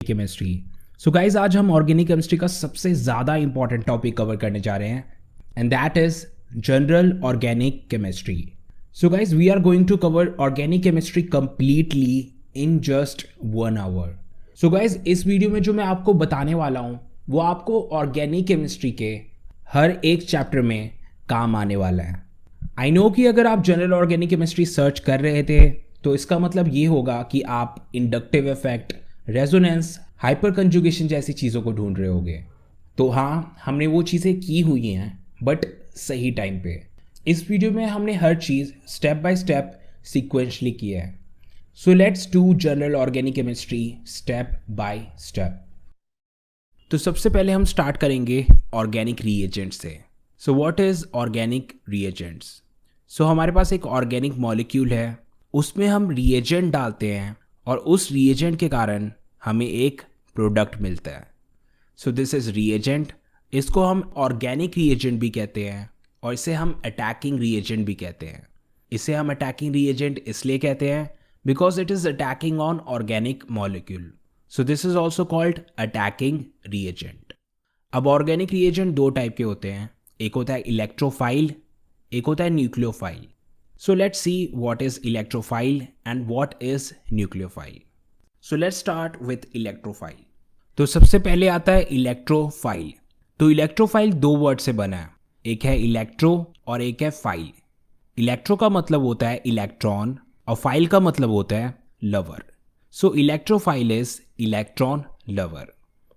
Chemistry. So guys आज हम organic chemistry का सबसे ज़्यादा इंपॉर्टेंट टॉपिक कवर करने जा रहे हैं and that is general organic chemistry. So guys we are going to cover organic chemistry completely in just 1 hour. So guys इस वीडियो में जो मैं आपको बताने वाला हूँ वो आपको ऑर्गेनिक केमिस्ट्री के हर एक चैप्टर में काम आने वाला है। आई नो कि अगर आप जनरल ऑर्गेनिक केमिस्ट्री सर्च कर रहे थे तो इसका मतलब ये होगा कि आप inductive effect, resonance, hyper conjugation जैसी चीज़ों को ढूंढ रहे होगे। तो हाँ, हमने वो चीज़ें की हुई हैं बट सही टाइम पे। इस वीडियो में हमने हर चीज़ स्टेप बाय स्टेप सीक्वेंशली की है। So let's do general organic chemistry step by step. तो सबसे पहले हम स्टार्ट करेंगे ऑर्गेनिक रीएजेंट से। So what is organic reagents? So हमारे पास एक ऑर्गेनिक मॉलिक्यूल है, उसमें हम रीएजेंट डालते हैं और उस रीएजेंट के कारण हमें एक प्रोडक्ट मिलता है। So this is reagent. इसको हम ऑर्गेनिक रीएजेंट भी कहते हैं और इसे हम अटैकिंग रीएजेंट भी कहते हैं। इसे हम अटैकिंग रीएजेंट इसलिए कहते हैं because it is attacking on organic molecule. So this is also called attacking reagent. अब ऑर्गेनिक रीएजेंट दो टाइप के होते हैं, एक होता है इलेक्ट्रोफाइल, एक होता है nucleophile. So let's see what is electrophile and what is nucleophile. So let's start with electrophile. तो सबसे पहले आता है इलेक्ट्रोफाइल। तो इलेक्ट्रोफाइल दो वर्ड से बना है, एक है इलेक्ट्रो और एक है फाइल। इलेक्ट्रो का मतलब होता है इलेक्ट्रॉन और फाइल का मतलब होता है lover. So electrophile is electron lover.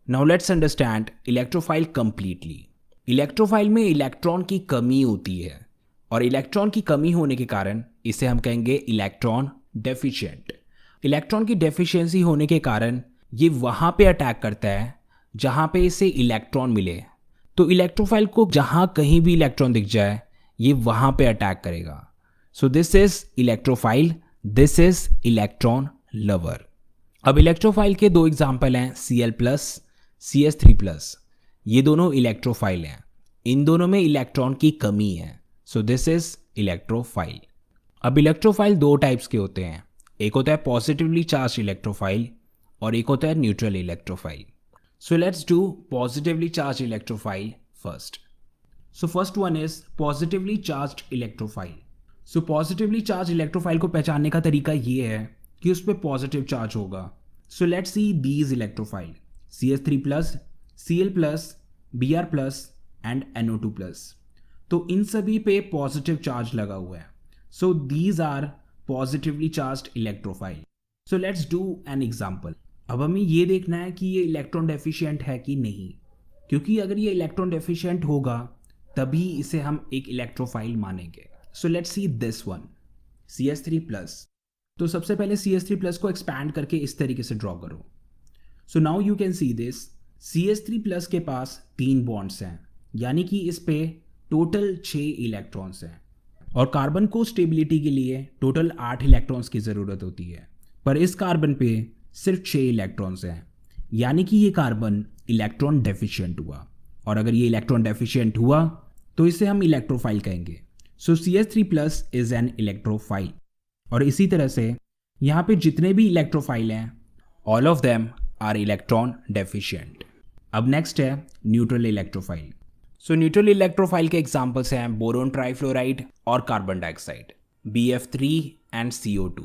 Now let's understand electrophile completely. Electrophile में इलेक्ट्रॉन की कमी होती है और इलेक्ट्रॉन की कमी होने के कारण इसे हम कहेंगे इलेक्ट्रॉन डेफिशिएंट। इलेक्ट्रॉन की डेफिशिएंसी होने के कारण ये वहाँ पे अटैक करता है जहाँ पे इसे इलेक्ट्रॉन मिले। तो इलेक्ट्रोफाइल को जहाँ कहीं भी इलेक्ट्रॉन दिख जाए ये वहाँ पे अटैक करेगा। सो this is electrophile, this is electron lover. अब इलेक्ट्रोफाइल के दो एग्जाम्पल हैं Cl+, CS3+। ये दोनों इलेक्ट्रोफाइल हैं, इन दोनों में इलेक्ट्रॉन की कमी है। So this is electrophile. अब इलेक्ट्रोफाइल दो टाइप्स के होते हैं, एक होता है पॉजिटिवली चार्ज इलेक्ट्रोफाइल और एक होता है neutral electrophile. So let's do positively charge electrophile first. So first one is positively charge electrophile. So positively charge electrophile को पहचानने का तरीका ये है कि उस पर पॉजिटिव चार्ज होगा। So let's see these electrophile CH3+, Cl+, Br+ and NO2+। तो इन सभी पे पॉजिटिव चार्ज लगा हुआ है। So these are positively charged electrophile. So let's do an example. अब हमें ये देखना है कि ये इलेक्ट्रॉन डेफिशिएंट है कि नहीं, क्योंकि अगर ये इलेक्ट्रॉन डेफिशिएंट होगा तभी इसे हम एक इलेक्ट्रोफाइल मानेंगे। सो let's see this one CH3+। तो सबसे पहले CH3+ को एक्सपैंड करके इस तरीके से ड्रॉ करो। So now you can see this CH3+ के पास 3 बॉन्ड्स हैं, यानी कि इस पे टोटल 6 इलेक्ट्रॉन्स हैं और कार्बन को स्टेबिलिटी के लिए टोटल 8 इलेक्ट्रॉन्स की ज़रूरत होती है, पर इस कार्बन पे सिर्फ 6 इलेक्ट्रॉन्स हैं, यानी कि ये कार्बन इलेक्ट्रॉन डेफिशिएंट हुआ। और अगर ये इलेक्ट्रॉन डेफिशिएंट हुआ तो इसे हम इलेक्ट्रोफाइल कहेंगे। सो CH3+ इज एन इलेक्ट्रोफाइल। और इसी तरह से यहाँ पे जितने भी इलेक्ट्रोफाइल हैं all of them are electron deficient. अब नेक्स्ट है neutral electrophile. So neutral electrophile के एग्जाम्पल्स हैं बोरोन ट्राइफ्लोराइड और carbon dioxide, BF3 and CO2।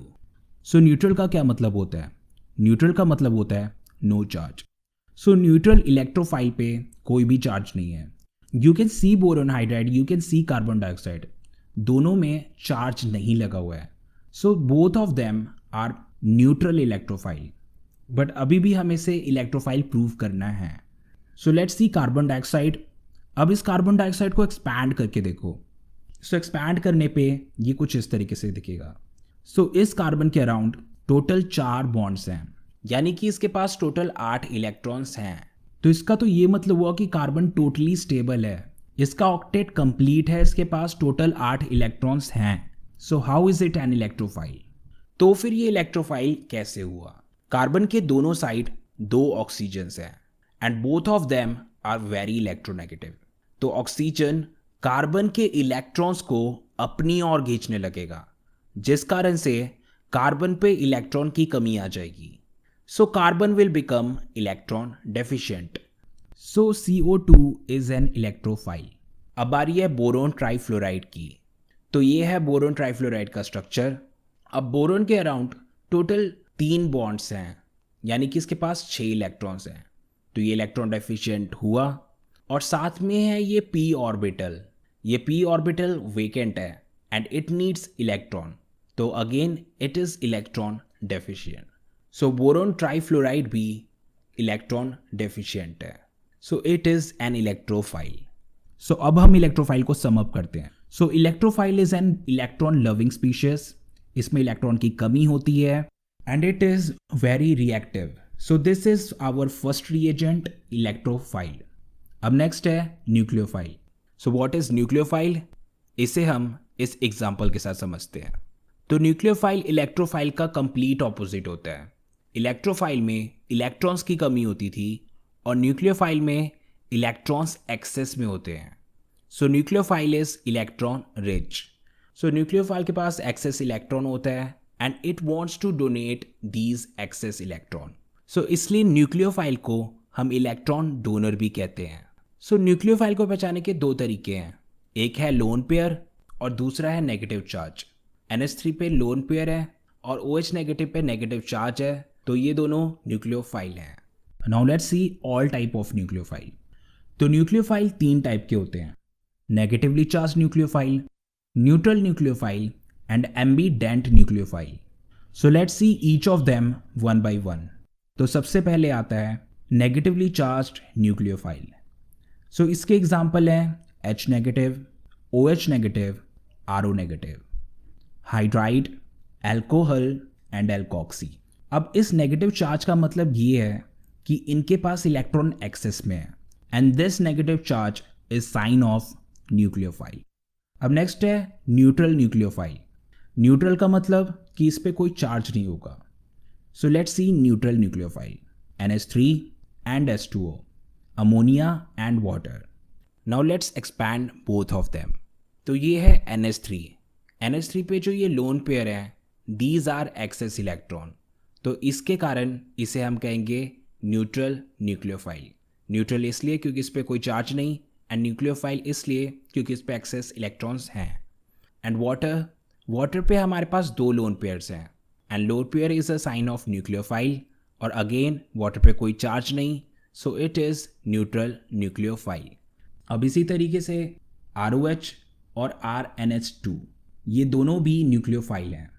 So neutral का क्या मतलब होता है? न्यूट्रल का मतलब होता है no charge. So neutral electrophile पे कोई भी चार्ज नहीं है। You can see boron hydride, you can see carbon dioxide, दोनों में चार्ज नहीं लगा हुआ है। So both of them are neutral electrophile, but अभी भी हमें से इलेक्ट्रोफाइल प्रूव करना है। So let's see carbon dioxide. अब इस कार्बन डाइऑक्साइड को एक्सपैंड करके देखो। सो एक्सपैंड करने पे ये कुछ इस तरीके से दिखेगा। सो इस कार्बन के अराउंड टोटल 4 बॉन्ड्स हैं, यानी कि इसके पास टोटल 8 इलेक्ट्रॉन्स हैं। तो इसका तो ये मतलब हुआ कि कार्बन टोटली स्टेबल है, इसका ऑक्टेट कंप्लीट है, इसके पास टोटल 8 इलेक्ट्रॉन्स हैं। So how is it an electrophile? तो फिर ये इलेक्ट्रोफाइल कैसे हुआ? कार्बन के दोनों साइड 2 ऑक्सीजन्स हैं and both of them are very electronegative. तो ऑक्सीजन कार्बन के इलेक्ट्रॉन्स को अपनी ओर खींचने लगेगा, जिस कारण से कार्बन पे इलेक्ट्रॉन की कमी आ जाएगी। So carbon will become electron deficient. So CO2 is an electrophile. अब बारी है बोरोन ट्राइफ्लोराइड की। तो ये है बोरोन ट्राइफ्लोराइड का स्ट्रक्चर। अब बोरोन के अराउंड टोटल 3 बॉन्ड्स हैं, यानी कि इसके पास 6 इलेक्ट्रॉन्स हैं। तो ये इलेक्ट्रॉन डेफिशिएंट हुआ। और साथ में है ये p ऑर्बिटल। ये p ऑर्बिटल वेकेंट है एंड इट नीड्स इलेक्ट्रॉन, तो again it is electron deficient. So boron trifluoride भी इलेक्ट्रॉन डेफिशिएंट है, so it is an electrophile. So अब हम इलेक्ट्रोफाइल को सम अप करते हैं। So electrophile is an electron loving species. इसमें इलेक्ट्रॉन की कमी होती है and it is very reactive. So this is our first reagent, electrophile. अब नेक्स्ट है nucleophile. So what is nucleophile? इसे हम इस एग्जाम्पल के साथ समझते हैं। तो न्यूक्लियोफाइल इलेक्ट्रोफाइल का कंप्लीट ऑपोजिट होता है। इलेक्ट्रोफाइल में इलेक्ट्रॉन्स की कमी होती थी और न्यूक्लियोफाइल में इलेक्ट्रॉन्स एक्सेस में होते हैं। So nucleophile is electron rich. So nucleophile के पास एक्सेस इलेक्ट्रॉन होता है and it wants to donate these excess electron. So इसलिए न्यूक्लियोफाइल को हम इलेक्ट्रॉन डोनर भी कहते हैं। सो न्यूक्लियोफाइल को पहचानने के 2 तरीके हैं। एक है लोन पेयर और दूसरा है नेगेटिव चार्ज। NH3 पे लोन पेयर है और OH नेगेटिव पे नेगेटिव चार्ज है, तो ये दोनों न्यूक्लियोफाइल हैं। Now let's see all type of nucleophile. तो न्यूक्लियोफाइल 3 टाइप के होते हैं, negatively charge nucleophile, neutral nucleophile and ambident nucleophile. So let's see each of them one by one. तो सबसे पहले आता है नेगेटिवली चार्ज्ड न्यूक्लियोफाइल। सो इसके एग्जाम्पल हैं H negative, OH negative, RO negative, hydride, alcohol and alkoxy. अब इस negative charge का मतलब ये है कि इनके पास इलेक्ट्रॉन एक्सेस में है and this negative charge is sine of nucleophile. अब नेक्स्ट है न्यूट्रल न्यूक्लियोफाइल। न्यूट्रल का मतलब कि इस पे कोई चार्ज नहीं होगा। So let's C neutral nucleophile, NH3 and H2O, ammonia and water. Now let's expand both of them. तो ये है NH3। NH3 पे जो ये लोन पेयर है, दीज आर एक्सेस इलेक्ट्रॉन, तो इसके कारण इसे हम कहेंगे न्यूट्रल न्यूक्लियोफाइल। न्यूट्रल इसलिए क्योंकि इस पर कोई चार्ज नहीं, एंड न्यूक्लियोफाइल इसलिए क्योंकि इस पर एक्सेस इलेक्ट्रॉन्स हैं। एंड वाटर, वाटर पे हमारे पास 2 लोन पेयर्स हैं and lone pair is a sign of nucleophile, और अगेन वाटर पे कोई चार्ज नहीं, so it is neutral nucleophile. अब इसी तरीके से ROH और RNH2 ये दोनों भी न्यूक्लियोफाइल हैं।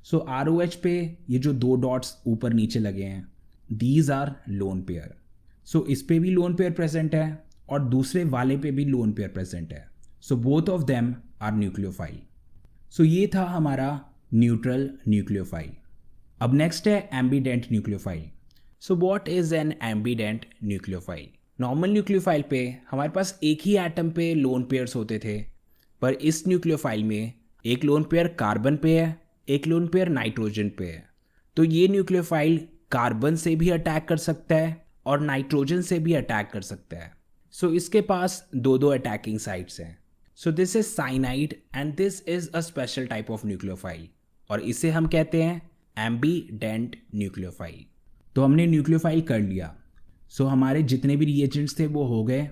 सो ROH पे ये जो 2 डॉट्स ऊपर नीचे लगे हैं, दीज आर लोन पेयर। सो इस पे भी लोन पेयर प्रेजेंट है और दूसरे वाले पे भी लोन पेयर प्रेजेंट है, so both of them are nucleophile. So ये था हमारा न्यूट्रल न्यूक्लियोफाइल। अब नेक्स्ट है ambident nucleophile. So what is an ambident nucleophile? Normal nucleophile पे हमारे पास एक ही एटम पे लोन पेयर्स होते थे, पर इस न्यूक्लियोफाइल में एक लोन पेयर कार्बन पे है, एक लोन पेयर नाइट्रोजन पे है। तो ये न्यूक्लियोफाइल कार्बन से भी अटैक कर सकता है और नाइट्रोजन से भी अटैक कर सकता है। सो इसके पास 2 अटैकिंग साइट्स हैं। सो this is cyanide and this is a special type of nucleophile, और इसे हम कहते हैं एम्बीडेंट न्यूक्लियोफाइल। तो हमने न्यूक्लियोफाइल कर लिया। सो हमारे जितने भी रिएजेंट्स थे वो हो गए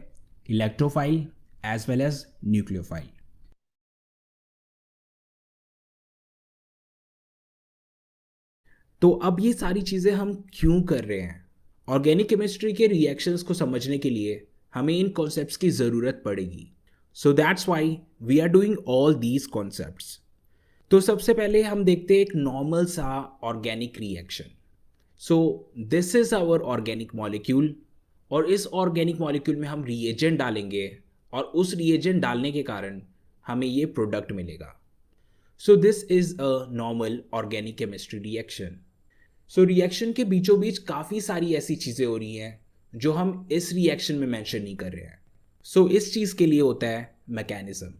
electrophile as well as nucleophile. तो अब ये सारी चीज़ें हम क्यों कर रहे हैं? ऑर्गेनिक केमिस्ट्री के रिएक्शंस को समझने के लिए हमें इन कॉन्सेप्ट्स की ज़रूरत पड़ेगी। So that's why we are doing all these concepts. तो सबसे पहले हम देखते हैं एक नॉर्मल सा organic reaction. So this is our organic molecule, और इस ऑर्गेनिक मॉलिक्यूल में हम रिएजेंट डालेंगे और उस रिएजेंट डालने के कारण हमें ये प्रोडक्ट मिलेगा। So this is a normal organic chemistry reaction. So reaction के बीचों बीच काफ़ी सारी ऐसी चीज़ें हो रही हैं जो हम इस रिएक्शन में मेंशन नहीं कर रहे हैं। सो इस चीज़ के लिए होता है मैकेनिज्म।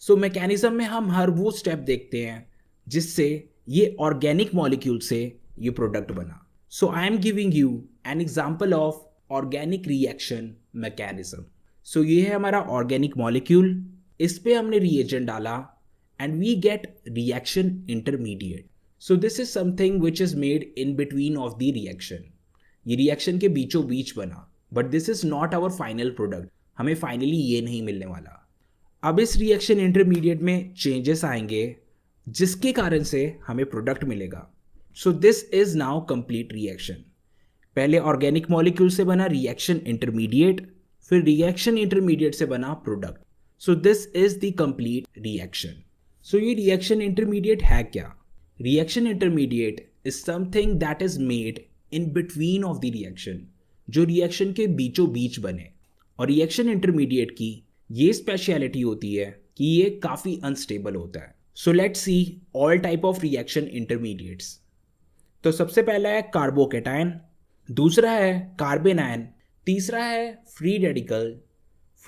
सो मैकेनिज्म में हम हर वो स्टेप देखते हैं जिससे ये ऑर्गेनिक मॉलिक्यूल से ये प्रोडक्ट बना। So I am giving you an example of organic reaction mechanism. So ये है हमारा ऑर्गेनिक मॉलिक्यूल, इस पे हमने रिएजेंट डाला and we get reaction intermediate. So this is something which is made in between of the reaction. ये reaction के बीचों बीच बना, but this is not our final product, हमें फाइनली ये नहीं मिलने वाला। अब इस रिएक्शन इंटरमीडिएट में चेंजेस आएंगे जिसके कारण से हमें प्रोडक्ट मिलेगा। So this is now complete reaction. पहले ऑर्गेनिक मॉलिक्यूल से बना रिएक्शन इंटरमीडिएट, फिर रिएक्शन इंटरमीडिएट से बना product. So this is the complete reaction. So ये रिएक्शन इंटरमीडिएट है क्या? Reaction intermediate is something that is made in between of the reaction, जो रिएक्शन के बीचों बीच बने। और रिएक्शन इंटरमीडिएट की ये स्पेशलिटी होती है कि ये काफ़ी अनस्टेबल होता है। So let's see all type of reaction intermediates. तो सबसे पहला है कार्बोकेटायन, दूसरा है कार्बेनायन, तीसरा है फ्री रेडिकल,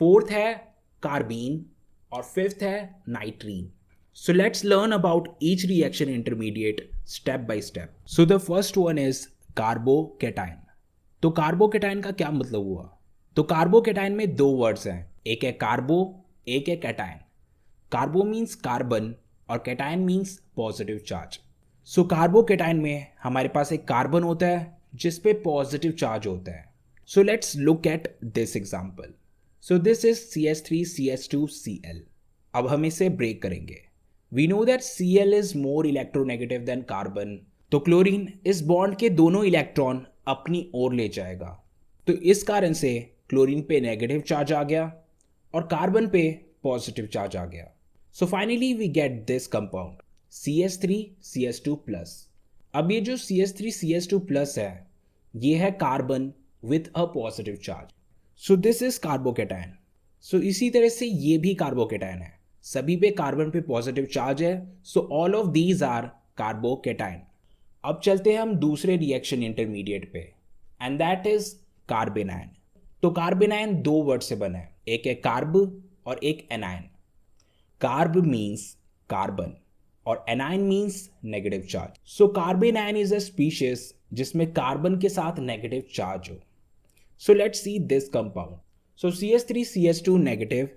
फोर्थ है कार्बीन और फिफ्थ है नाइट्रीन। So let's learn about each reaction intermediate step by step. So the first one is carbocation. तो कार्बोकेटायन का क्या मतलब हुआ? तो कार्बोकेटायन में दो वर्ड्स हैं, एक है कार्बो, एक है कैटायन। कार्बो मीन्स कार्बन और कैटायन मीन्स पॉजिटिव चार्ज। सो कार्बोकेटायन में हमारे पास एक कार्बन होता है जिस पे पॉजिटिव चार्ज होता है। So let's look at this example. So this is CH3CH2Cl। अब हम इसे ब्रेक करेंगे। We know that Cl is more electronegative than carbon, तो क्लोरीन इस बॉन्ड के दोनों इलेक्ट्रॉन अपनी ओर ले जाएगा। तो इस कारण से क्लोरीन पे नेगेटिव चार्ज आ गया और कार्बन पे पॉजिटिव चार्ज आ गया। So finally we get this compound CH3CH2+। अब ये जो CH3CH2+ है ये है carbon with a positive charge. So this is carbocation. So इसी तरह से ये भी कार्बोकेटायन है, सभी पे कार्बन पे पॉजिटिव चार्ज है। So all of these are carbocation. अब चलते हैं हम दूसरे रिएक्शन इंटरमीडिएट पे एंड दैट इज कार्बेनायन। तो कार्बेनायन दो वर्ड से बना है, एक है कार्ब और एक एनायन। कार्ब मीन्स कार्बन और anion means negative charge. So carbanion is a species जिसमें कार्बन के साथ नेगेटिव चार्ज हो। So let's see this compound. So CH3CH2 negative,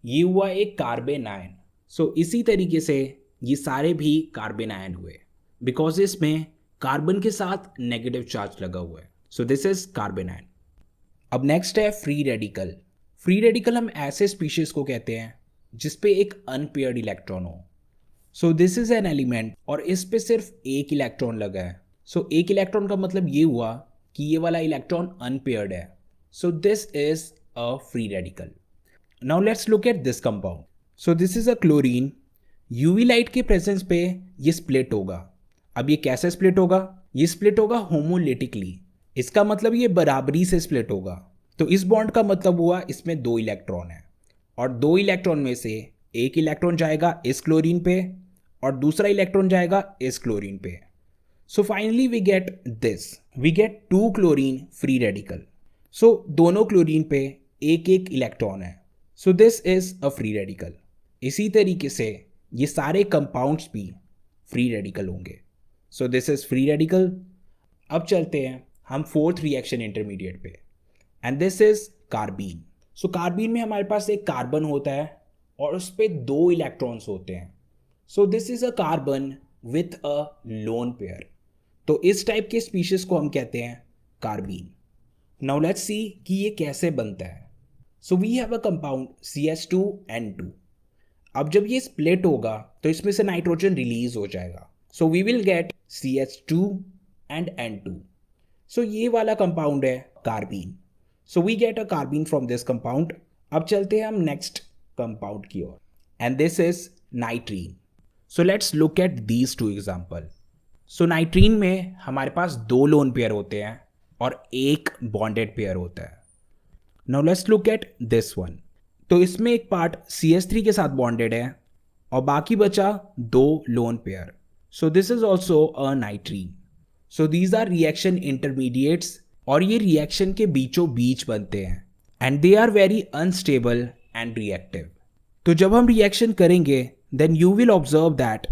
ये हुआ एक कार्बेनायन। सो इसी तरीके से ये सारे भी कार्बेनायन हुए बिकॉज इसमें कार्बन के साथ नेगेटिव चार्ज लगा हुआ है। So this is carbanion. अब नेक्स्ट है फ्री रेडिकल। फ्री रेडिकल हम ऐसे स्पीशीज को कहते हैं जिसपे एक अनपेयर्ड इलेक्ट्रॉन हो। सो दिस इज एन एलिमेंट और इस पे सिर्फ एक इलेक्ट्रॉन लगा है। सो एक इलेक्ट्रॉन का मतलब ये हुआ कि ये वाला इलेक्ट्रॉन अनपेयर्ड है। So this is a free radical. Now let's look at this compound. So this is a chlorine. UV light के प्रेजेंस पे ये स्प्लिट होगा। अब ये कैसे स्प्लिट होगा? ये स्प्लिट होगा होमोलिटिकली। इसका मतलब ये बराबरी से स्प्लिट होगा। तो इस बॉन्ड का मतलब हुआ इसमें दो इलेक्ट्रॉन है और दो इलेक्ट्रॉन में से एक इलेक्ट्रॉन जाएगा इस क्लोरीन पे और दूसरा इलेक्ट्रॉन जाएगा इस क्लोरीन पे। So finally we get this, we get two chlorine free radical. So दोनों क्लोरीन पे एक एक इलेक्ट्रॉन है। So this is a free radical. इसी तरीके से ये सारे कंपाउंड्स भी फ्री रेडिकल होंगे। सो दिस इज फ्री रेडिकल। अब चलते हैं हम फोर्थ रिएक्शन इंटरमीडिएट पे and this is carbene. So carbene में हमारे पास एक कार्बन होता है और उस पर दो इलेक्ट्रॉन्स होते हैं। सो this is a carbon with a lone pair. तो इस टाइप के स्पीशीज को हम कहते हैं कार्बीन। नाउ लेट्स सी कि ये कैसे बनता है। So we have a compound CH2N2। अब जब ये स्प्लिट होगा तो इसमें से नाइट्रोजन रिलीज हो जाएगा। So we will get CH2 and N2। सो ये वाला कंपाउंड है carbene. So we get a carbene from this compound. अब चलते हैं हम नेक्स्ट कंपाउंड की ओर and this is nitrene. So let's look at these two example. So nitrene में हमारे पास दो लोन पेयर होते हैं और एक बॉन्डेड पेयर होता है। Now let's look at this one. तो इसमें एक पार्ट CH3 के साथ बॉन्डेड है और बाकी बचा दो lone pair. So this is also a nitrene. So these are reaction intermediates और ये रिएक्शन के बीचों बीच बनते हैं and they are very unstable and reactive. तो जब हम रिएक्शन करेंगे then you will observe that.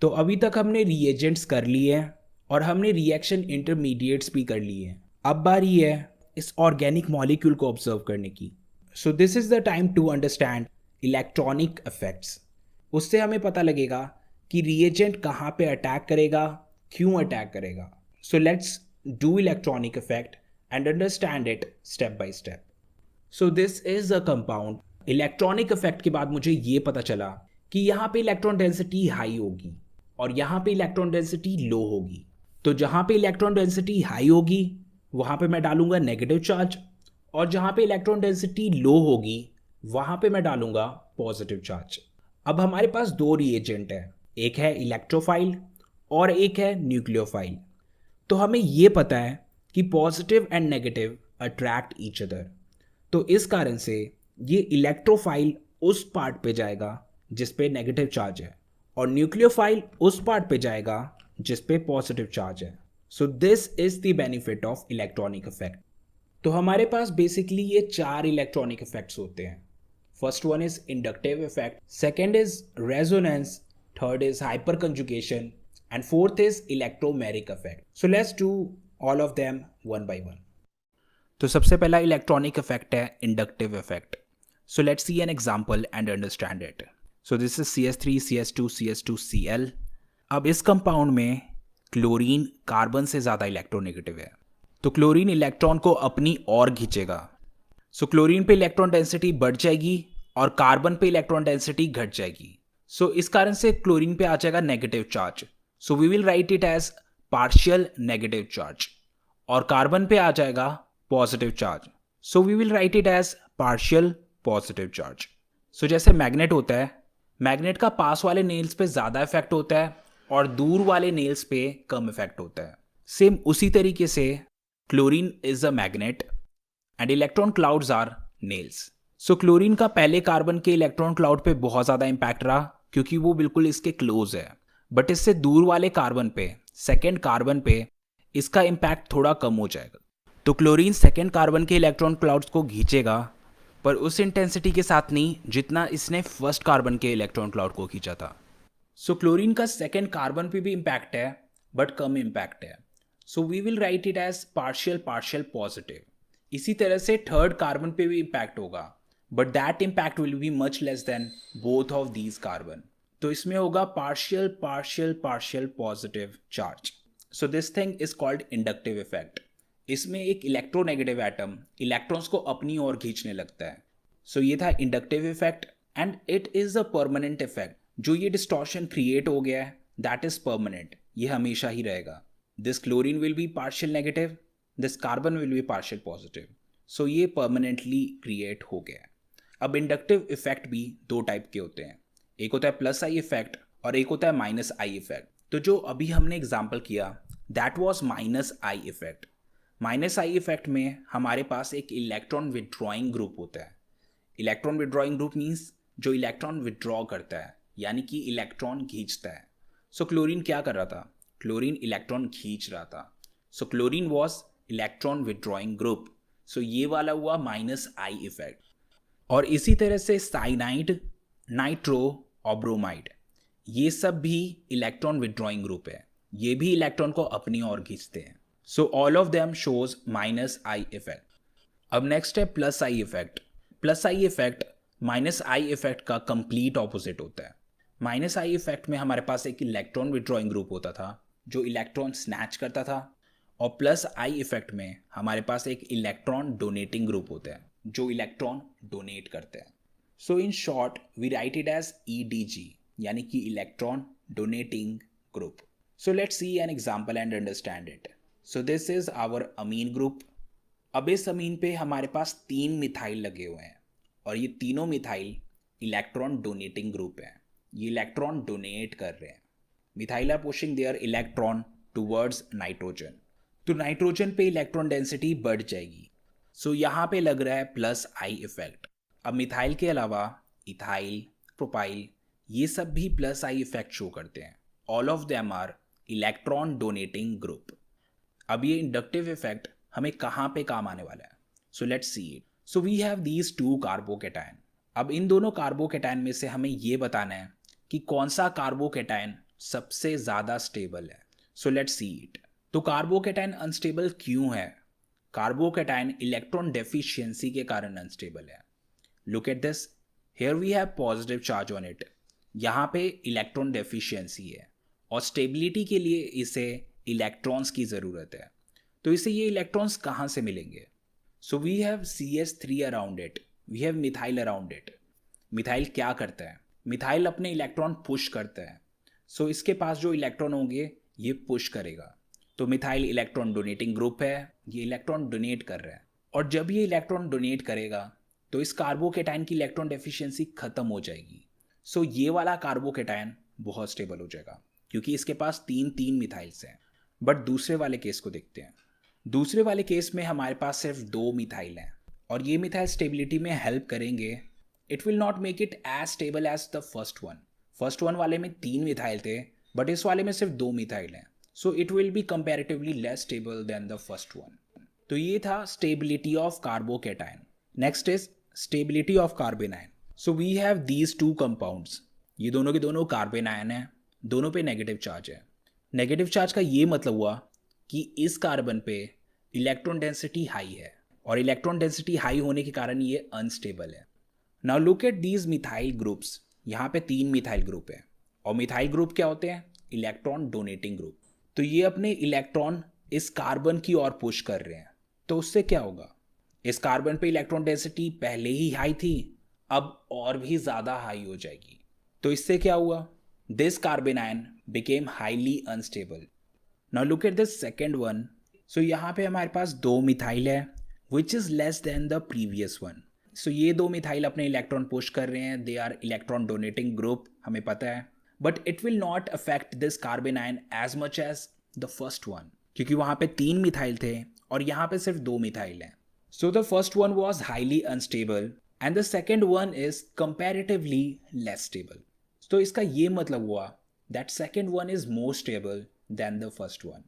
तो अभी तक हमने रिएजेंट्स कर लिए हैं और हमने रिएक्शन इंटरमीडिएट्स भी कर लिए हैं। अब बारी है इस ऑर्गेनिक मॉलिक्यूल को ऑब्जर्व करने की। So this is the time to understand electronic effects. उससे हमें पता लगेगा कि रिएजेंट कहाँ पे अटैक करेगा, क्यों अटैक करेगा। So let's do electronic effect and understand it step by step. So this is a compound. Electronic effect के बाद मुझे ये पता चला कि यहाँ पे इलेक्ट्रॉन डेंसिटी हाई होगी और यहाँ पे इलेक्ट्रॉन डेंसिटी लो होगी. तो जहाँ पे इलेक्ट्रॉन डेंसिटी हाई होगी वहाँ पे मैं डालूंगा नेगेटिव चार्ज, और जहाँ पे इलेक्ट्रॉन डेंसिटी लो होगी वहाँ पे मैं डालूंगा पॉजिटिव चार्ज. अब हमारे पास दो रिएजेंट है, एक है इलेक्ट्रोफाइल और एक है न्यूक्लियोफाइल. तो हमें ये पता है कि positive and negative attract each other. तो इस कारण से ये इलेक्ट्रोफाइल उस पार्ट पे जाएगा जिस पे नेगेटिव चार्ज है और न्यूक्लियोफाइल उस पार्ट पे जाएगा जिस पे पॉजिटिव चार्ज है. So this is the benefit of electronic effect. तो हमारे पास बेसिकली ये चार इलेक्ट्रॉनिक इफेक्ट्स होते हैं. First one is inductive effect, second is resonance, third is hyper conjugation and fourth is electromeric effect. So let's do all of them one by one. तो सबसे पहला electronic effect है inductive effect. So let's see an example and understand it. So this is CS3 CS2 CS2 Cl. अब इस compound में chlorine carbon से ज़्यादा electronegative है, तो क्लोरीन इलेक्ट्रॉन को अपनी ओर खींचेगा. सो क्लोरीन पे इलेक्ट्रॉन डेंसिटी बढ़ जाएगी और कार्बन पे इलेक्ट्रॉन डेंसिटी घट जाएगी. सो इस कारण से क्लोरीन पे आ जाएगा negative charge. So we will write it as partial negative charge. और कार्बन पे आ जाएगा positive charge. So we will write it as partial positive charge. So जैसे मैग्नेट होता है, मैग्नेट का पास वाले नेल्स पे ज़्यादा इफेक्ट होता है और दूर वाले नेल्स पे कम इफेक्ट होता है. सेम उसी तरीके से chlorine is a magnet and electron clouds are nails. So chlorine का पहले कार्बन के इलेक्ट्रॉन क्लाउड पे बहुत ज़्यादा इम्पैक्ट रहा क्योंकि वो बिल्कुल इसके क्लोज है, बट इससे दूर वाले कार्बन पे, सेकेंड कार्बन पे इसका इम्पैक्ट थोड़ा कम हो जाएगा. तो क्लोरीन सेकेंड कार्बन के इलेक्ट्रॉन क्लाउड्स को खींचेगा, पर उस इंटेंसिटी के साथ नहीं जितना इसने फर्स्ट कार्बन के इलेक्ट्रॉन क्लाउड को खींचा था. सो क्लोरीन का सेकेंड कार्बन पे भी इम्पैक्ट है बट कम इम्पैक्ट है. So we will write it as partial partial positive. इसी तरह से थर्ड कार्बन पे भी इम्पैक्ट होगा but that impact will be much less than both of these carbon. तो इसमें होगा partial partial partial positive charge. So this thing is called inductive effect. इसमें एक इलेक्ट्रोनेगेटिव एटम इलेक्ट्रॉन्स को अपनी ओर खींचने लगता है. सो ये था inductive effect and it is a permanent effect. जो ये डिस्टॉर्शन क्रिएट हो गया है दैट इज परमानेंट, ये हमेशा ही रहेगा. This chlorine will be partial negative, this carbon will be partial positive. So ये परमानेंटली क्रिएट हो गया है. अब इंडक्टिव इफेक्ट भी दो टाइप के होते हैं, एक होता है प्लस आई इफेक्ट और एक होता है माइनस आई इफेक्ट. तो जो अभी हमने एग्जाम्पल किया that was minus I effect. Minus I effect में हमारे पास एक इलेक्ट्रॉन विड्रॉइंग ग्रुप होता है. इलेक्ट्रॉन विड्रॉइंग ग्रुप मीन्स जो इलेक्ट्रॉन विड्रॉ करता है, यानी कि इलेक्ट्रॉन खींचता है. सो क्लोरीन क्या कर रहा था? क्लोरीन इलेक्ट्रॉन खींच रहा था. So chlorine was electron withdrawing group. So ये वाला हुआ माइनस आई इफेक्ट. और इसी तरह से साइनाइड, नाइट्रो और ब्रोमाइड, ये सब भी इलेक्ट्रॉन विड्रॉइंग ग्रुप है, ये भी इलेक्ट्रॉन को अपनी ओर खींचते हैं. सो all of them shows minus I effect. अब नेक्स्ट है plus I effect. Plus I effect minus I effect का कंप्लीट ऑपोजिट होता है. माइनस आई इफेक्ट में हमारे पास एक इलेक्ट्रॉन विड्रॉइंग ग्रुप होता था जो इलेक्ट्रॉन स्नैच करता था, और प्लस आई इफेक्ट में हमारे पास एक इलेक्ट्रॉन डोनेटिंग ग्रुप होता है जो इलेक्ट्रॉन डोनेट करते हैं. So in short we write it as EDG, यानी कि electron donating group. So let's see an example and understand it. So this is our amine group. अब इस अमीन पे हमारे पास 3 मिथाइल लगे हुए हैं और ये तीनों मिथाइल इलेक्ट्रॉन डोनेटिंग ग्रुप है. ये इलेक्ट्रॉन डोनेट कर रहे हैं. Methyl are pushing their electron towards nitrogen. तो नाइट्रोजन पे इलेक्ट्रॉन डेंसिटी बढ़ जाएगी. सो यहाँ पे लग रहा है प्लस आई इफेक्ट. अब मिथाइल के अलावा इथाइल, प्रोपाइल, ये सब भी प्लस आई इफेक्ट शो करते हैं. All of them are electron donating group. अब ये इंडक्टिव इफेक्ट हमें कहाँ पे काम आने वाला है? So let's see it. So we have these 2 carbocation. अब इन दोनों कार्बोकेटायन में से हमें ये बताना है कि कौन सा कार्बोकेटायन सबसे ज़्यादा स्टेबल है. So let's see it. तो कार्बोकेटायन अनस्टेबल क्यों है? कार्बोकेटायन इलेक्ट्रॉन डेफिशिएंसी के कारण अनस्टेबल है. Look at this, here we have positive charge on it. यहाँ पे इलेक्ट्रॉन डेफिशिएंसी है और स्टेबिलिटी के लिए इसे इलेक्ट्रॉन्स की ज़रूरत है. तो इसे ये इलेक्ट्रॉन्स कहाँ से मिलेंगे? So we have CH3 around it, we have methyl around it. Methyl क्या करता है? मिथाइल अपने इलेक्ट्रॉन पुश करता है। सो इसके पास जो इलेक्ट्रॉन होंगे ये पुश करेगा। तो मिथाइल इलेक्ट्रॉन डोनेटिंग ग्रुप है, ये इलेक्ट्रॉन डोनेट कर रहा है। और जब ये इलेक्ट्रॉन डोनेट करेगा तो इस कार्बोकेटाइन की इलेक्ट्रॉन डेफिशिएंसी खत्म हो जाएगी। सो ये वाला कार्बोकेटाइन बहुत स्टेबल हो जाएगा क्योंकि इसके पास तीन तीन मिथाइल्स हैं। बट दूसरे वाले केस को देखते हैं। दूसरे वाले केस में हमारे पास सिर्फ 2 मिथाइल हैं और ये मिथाइल स्टेबिलिटी में हेल्प करेंगे। It will not make it as stable as the first one. First one वाले में 3 मिथाइल थे बट इस वाले में सिर्फ 2 मिथाइल हैं। So it will be comparatively less stable than the first one. तो ये था stability of carbocation. Next is stability of carbanion. So we have these 2 compounds. ये दोनों के दोनों कार्बेनाइन हैं, दोनों पे नेगेटिव चार्ज है। नेगेटिव चार्ज का ये मतलब हुआ कि इस कार्बन पे इलेक्ट्रॉन डेंसिटी हाई है और इलेक्ट्रॉन डेंसिटी हाई होने के कारण ये अनस्टेबल है। Now look at these methyl groups. यहाँ पे 3 मिथाइल ग्रुप है और मिथाइल ग्रुप क्या होते हैं? Electron donating group. तो ये अपने इलेक्ट्रॉन इस कार्बन की ओर पुश कर रहे हैं। तो उससे क्या होगा? इस कार्बन पे इलेक्ट्रॉन डेंसिटी पहले ही हाई थी, अब और भी ज़्यादा हाई हो जाएगी। तो इससे क्या हुआ? This carbanion became highly unstable. Now look at this second one. So यहाँ पे हमारे पास 2 मिथाइल है which is less than the previous one. So ये 2 मिथाइल अपने इलेक्ट्रॉन पुश कर रहे हैं, they are electron donating group, हमें पता है। But it will not affect this carbanion as much as the first one क्योंकि वहाँ पे 3 मिथाइल थे और यहाँ पे सिर्फ 2 मिथाइल हैं। So the first one was highly unstable and the second one is comparatively less stable. तो इसका ये मतलब हुआ that second one is more stable than the first one.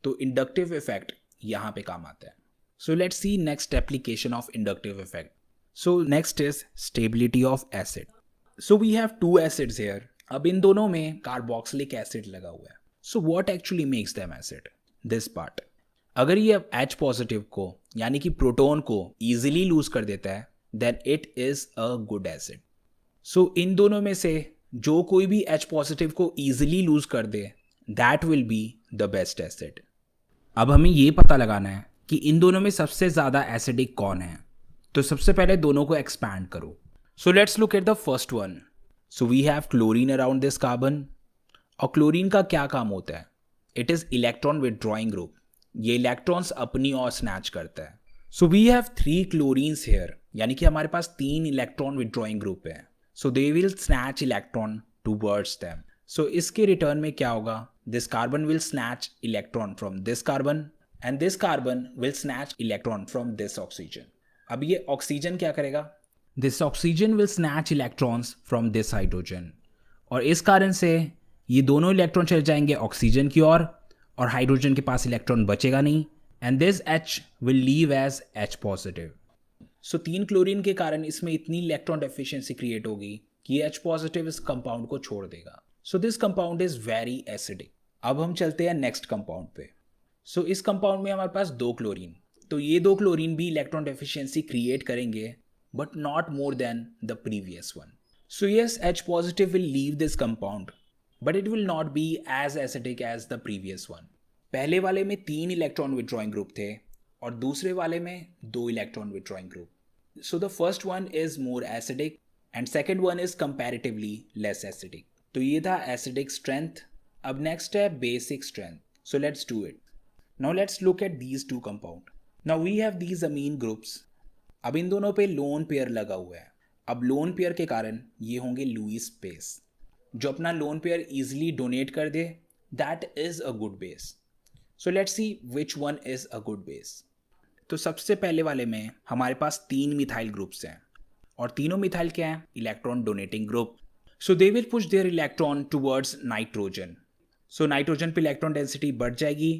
तो इंडक्टिव इफेक्ट यहाँ पे काम आता है। So let's see next application of inductive effect. So next is stability of acid. So we have 2 acids here. अब इन दोनों में कार्बोक्सिलिक एसिड लगा हुआ है। So what actually makes them acid? This part. अगर ये H पॉजिटिव को यानी कि प्रोटॉन को इजीली लूज कर देता है then it is a good acid. So इन दोनों में से जो कोई भी H पॉजिटिव को इजीली लूज कर दे that will be the best acid. अब हमें ये पता लगाना है कि इन दोनों में सबसे ज़्यादा एसिडिक कौन है। तो सबसे पहले दोनों को एक्सपैंड करो। So let's look at the first one. So we have chlorine around this carbon. और क्लोरीन का क्या काम होता है? It is electron withdrawing group. ये इलेक्ट्रॉन्स अपनी ओर स्नैच करता है। So we have 3 chlorines here यानी कि हमारे पास 3 इलेक्ट्रॉन विड्रॉइंग ग्रुप है। So they will snatch electron towards them. So इसके रिटर्न में क्या होगा? This carbon will snatch electron from this carbon and this carbon will snatch electron from this oxygen. अब ये ऑक्सीजन क्या करेगा? This oxygen will snatch electrons from this hydrogen और इस कारण से ये दोनों इलेक्ट्रॉन चले जाएंगे ऑक्सीजन की ओर और हाइड्रोजन के पास इलेक्ट्रॉन बचेगा नहीं and this H will leave as H positive. सो 3 क्लोरीन के कारण इसमें इतनी इलेक्ट्रॉन डेफिशिएंसी क्रिएट होगी कि H पॉजिटिव इस कंपाउंड को छोड़ देगा। सो this compound is very acidic. अब हम चलते हैं नेक्स्ट कंपाउंड पे। सो इस कंपाउंड में हमारे पास 2 क्लोरीन। तो ये 2 क्लोरीन भी इलेक्ट्रॉन डेफिशिएंसी क्रिएट करेंगे but not more than the previous one. So yes H positive will leave this compound but it will not be as acidic as the previous one. पहले वाले में 3 electron withdrawing group थे और दूसरे वाले में 2 electron withdrawing group. So the first one is more acidic and second one is comparatively less acidic. तो ये था एसिडिक स्ट्रेंथ। अब नेक्स्ट है basic strength. So let's do it. Now let's look at these 2 compound. Now we have these amine groups. अब इन दोनों पे lone pair लगा हुआ है। अब लोन पेयर के कारण ये होंगे लुईस बेस। जो अपना लोन पेयर इजीली डोनेट कर दे that is a good base. So let's see which one is a good base. तो सबसे पहले वाले में हमारे पास 3 मिथाइल ग्रुप्स हैं और तीनों मिथाइल क्या हैं? Electron donating group. So they will push their electron towards nitrogen. So nitrogen पे इलेक्ट्रॉन डेंसिटी बढ़ जाएगी।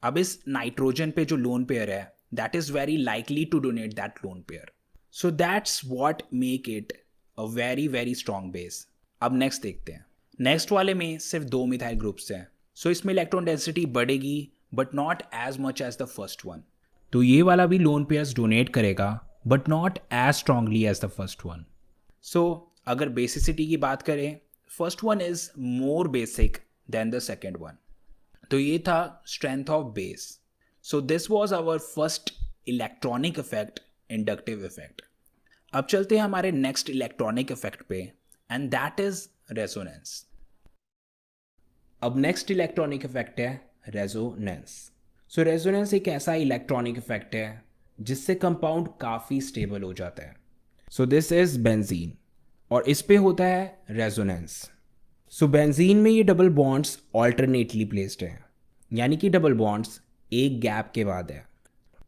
अब इस नाइट्रोजन पे जो लोन पेयर है that is very likely to donate that lone pair. So that's what make it a very very strong base. अब next देखते हैं। नेक्स्ट वाले में सिर्फ 2 मिथाइल ग्रुप्स हैं। सो इसमें इलेक्ट्रॉन डेंसिटी बढ़ेगी but not as much as the first one. तो ये वाला भी लोन पेयर्स डोनेट करेगा but not as strongly as the first one. So अगर बेसिसिटी की बात करें first one is more basic than the second one. तो ये था strength of base. So this was our first electronic effect, inductive effect. अब चलते हैं हमारे नेक्स्ट इलेक्ट्रॉनिक इफेक्ट पे, एंड दैट इज रेजोनेंस. अब नेक्स्ट इलेक्ट्रॉनिक इफेक्ट है रेजोनेंस. सो रेजोनेंस एक ऐसा इलेक्ट्रॉनिक इफेक्ट है जिससे कंपाउंड काफ़ी स्टेबल हो जाता है. सो दिस इज बेंजीन और इस पे होता है रेजोनेंस. सो बेंजीन में ये डबल बॉन्ड्स ऑल्टरनेटली प्लेस्ड हैं, यानी कि डबल बॉन्ड्स एक गैप के बाद है.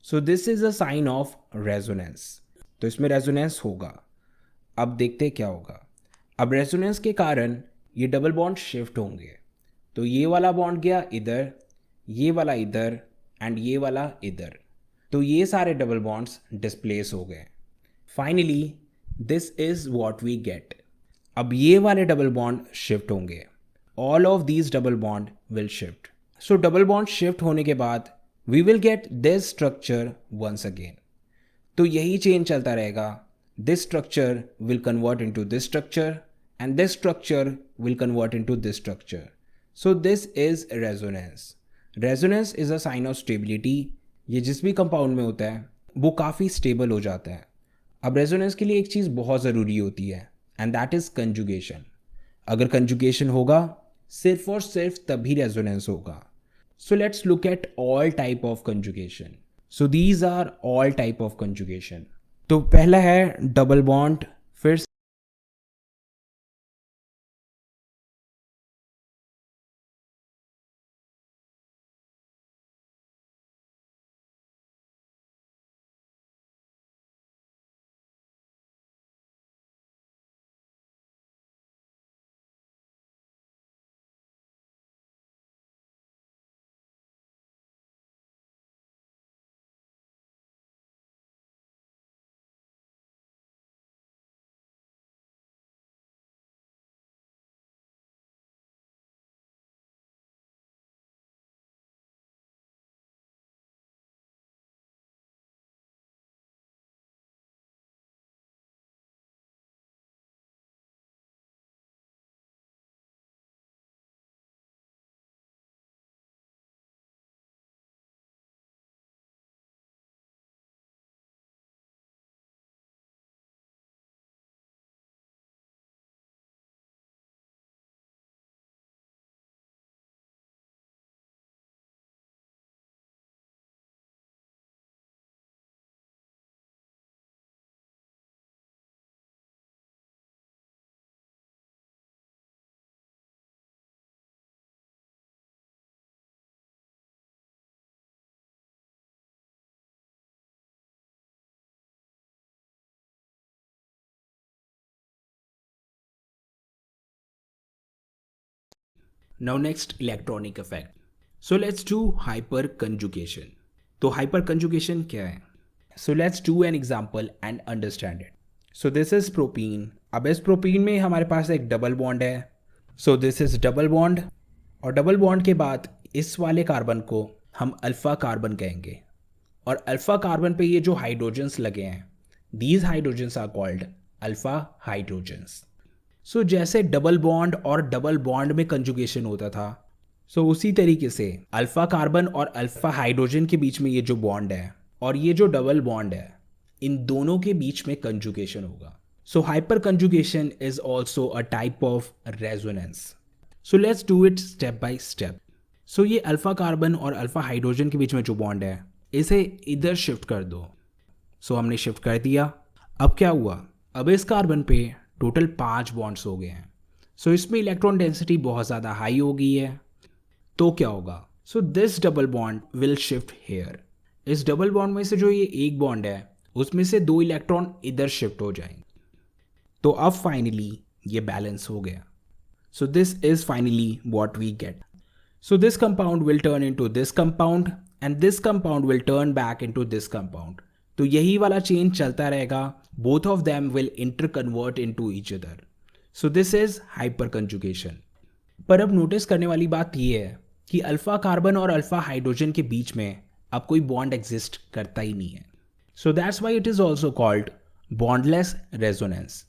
So this is a sign of resonance. तो इसमें रेजोनेंस होगा. अब देखते हैं क्या होगा. अब रेजोनेंस के कारण ये डबल बॉन्ड शिफ्ट होंगे. तो ये वाला बॉन्ड गया इधर, ये वाला इधर एंड ये वाला इधर. तो ये सारे डबल बॉन्ड्स डिस्प्लेस हो गए. Finally this is what we get. अब ये वाले डबल बॉन्ड शिफ्ट होंगे. All of these double bond will shift. So double bond shift होने के बाद we will get this structure once again. तो यही चेन चलता रहेगा. This structure will convert into this structure and this structure will convert into this structure. So this is resonance. Resonance is a sign of stability. ये जिस भी compound में होता है वो काफ़ी स्टेबल हो जाता है. अब रेजोनेंस के लिए एक चीज़ बहुत ज़रूरी होती है, एंड दैट इज़ कंजुगेशन. अगर कंजुगेशन होगा सिर्फ और सिर्फ तभी रेजोनेंस होगा. So let's look at all type of conjugation. So these are all type of conjugation. तो पहला है डबल बॉन्ड, फिर Now next electronic effect. So let's do hyperconjugation. तो hyperconjugation क्या है? So let's do an example and understand it. So this is propene. अब इस propene में हमारे पास एक डबल बॉन्ड है. So this is double bond, और डबल बॉन्ड के बाद इस वाले कार्बन को हम अल्फा कार्बन कहेंगे. और अल्फा कार्बन पे ये जो हाइड्रोजन्स लगे हैं, these hydrogens are called alpha hydrogens. So जैसे डबल बॉन्ड और डबल बॉन्ड में कंजुगेशन होता था, सो उसी तरीके से अल्फा कार्बन और अल्फा हाइड्रोजन के बीच में ये जो बॉन्ड है और ये जो डबल बॉन्ड है, इन दोनों के बीच में कंजुगेशन होगा. So hyper conjugation is also a type of resonance. So let's do it step by step. So ये अल्फा कार्बन और अल्फा हाइड्रोजन के बीच में जो बॉन्ड है, इसे इधर शिफ्ट कर दो. सो हमने शिफ्ट कर दिया. अब क्या हुआ? अब इस कार्बन पे टोटल 5 बॉन्ड्स हो गए हैं. सो इसमें इलेक्ट्रॉन डेंसिटी बहुत ज़्यादा हाई हो गई है. तो क्या होगा? So this double bond will shift here. इस डबल बॉन्ड में से जो ये एक बॉन्ड है उसमें से 2 इलेक्ट्रॉन इधर शिफ्ट हो जाएंगे. तो अब फाइनली ये बैलेंस हो गया. So this is finally what we get. So this compound will turn into this compound and this compound will turn back into this compound. तो यही वाला चेंज चलता रहेगा. Both of them will interconvert into each other. So this is hyper conjugation. पर अब notice करने वाली बात यह है कि अल्फा कार्बन और अल्फा हाइड्रोजन के बीच में अब कोई बॉन्ड एग्जिस्ट करता ही नहीं है. So that's why it is also called bondless resonance.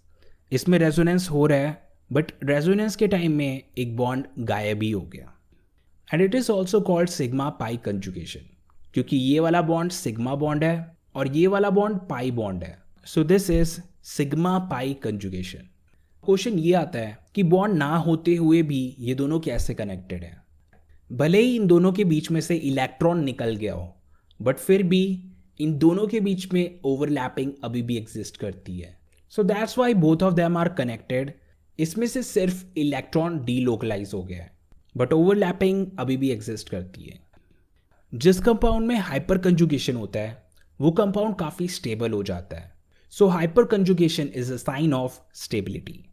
इसमें रेजोनेंस हो रहा है बट रेजोनेंस के टाइम में एक बॉन्ड गायब ही हो गया. And it is also called sigma pi conjugation, क्योंकि ये वाला बॉन्ड सिग्मा बॉन्ड है और ये वाला बॉन्ड पाई बॉन्ड है. So this is sigma pi conjugation. Question ये आता है कि बॉन्ड ना होते हुए भी ये दोनों कैसे कनेक्टेड है. भले ही इन दोनों के बीच में से इलेक्ट्रॉन निकल गया हो, बट फिर भी इन दोनों के बीच में ओवरलैपिंग अभी भी एग्जिस्ट करती है. So that's why both of them are connected. इसमें से सिर्फ इलेक्ट्रॉन डीलोकलाइज हो गया है, बट ओवरलैपिंग अभी भी एग्जिस्ट करती है. जिस कंपाउंड में हाइपर कंजुगेशन होता है वो कंपाउंड काफ़ी स्टेबल हो जाता है. So hyper conjugation is a sign of stability.